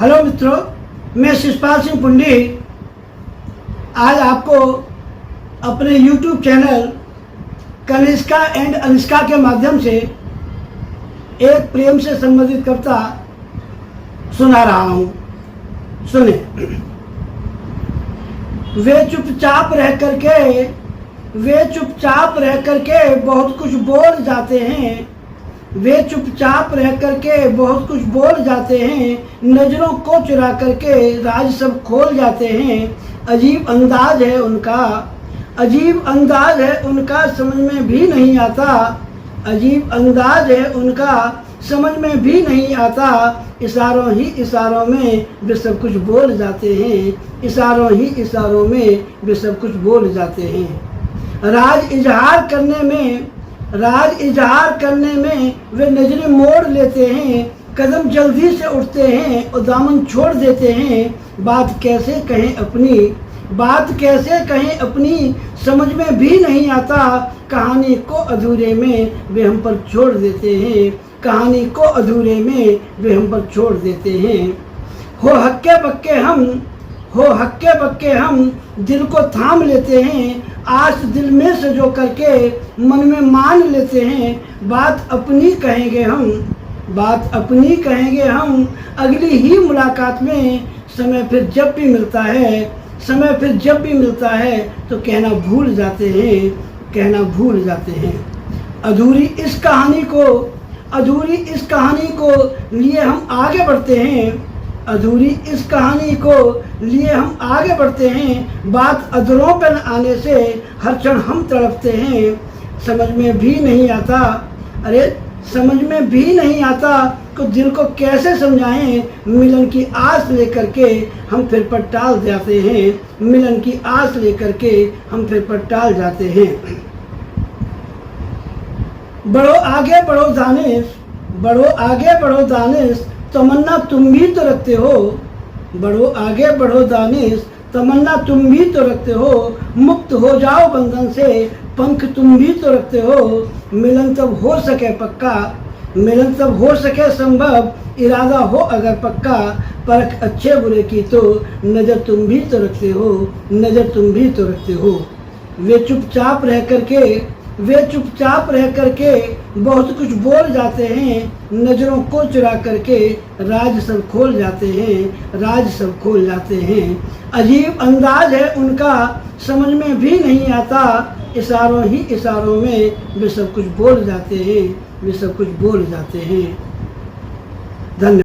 Hello मित्रों, मैं शिषपाल सिंह पुंडी आज आपको अपने YouTube channel Kanishka and Anushka के माध्यम से एक प्रेम से संबंधित कविता सुना रहा हूँ। सुने। वे चुपचाप रह करके बहुत कुछ बोल जाते हैं। वे चुपचाप रह करके बहुत कुछ बोल जाते हैं। नजरों को चुरा करके राज सब खोल जाते हैं। अजीब अंदाज है उनका समझ में भी नहीं आता। अजीब अंदाज है उनका समझ में भी नहीं आता। इशारों में वे सब कुछ बोल जाते हैं। इशारों में वे सब कुछ बोल जाते हैं। राज इजहार करने में वे नजरें मोड़ लेते हैं। कदम जल्दी से उठते हैं और दामन छोड़ देते हैं। बात कैसे कहें अपनी समझ में भी नहीं आता। कहानी को अधूरे में वे हम पर छोड़ देते हैं। हो हक्के बक्के हम दिल को थाम लेते हैं। आस दिल में सजो करके मन में मान लेते हैं। बात अपनी कहेंगे हम अगली ही मुलाकात में। समय फिर जब भी मिलता है तो कहना भूल जाते हैं। अधूरी इस कहानी को लिए हम आगे बढ़ते हैं। बात अधरों पर न आने से हर क्षण हम तड़पते हैं। समझ में भी नहीं आता कि दिल को कैसे समझाएं। मिलन की आस लेकर के हम फिर पर टाल जाते हैं। बढ़ो आगे बढ़ो दानिश, तमन्ना तुम भी तो रखते हो। मुक्त हो जाओ बंधन से, पंख तुम भी तो रखते हो। मिलन तब हो सके संभव, इरादा हो अगर पक्का। परख अच्छे बुरे की तो नज़र तुम भी तो रखते हो। वे चुपचाप रह करके बहुत कुछ बोल जाते हैं। नजरों को चुरा करके राज सब खोल जाते हैं। अजीब अंदाज है उनका समझ में भी नहीं आता। इशारों में वे सब कुछ बोल जाते हैं। धन्यवाद।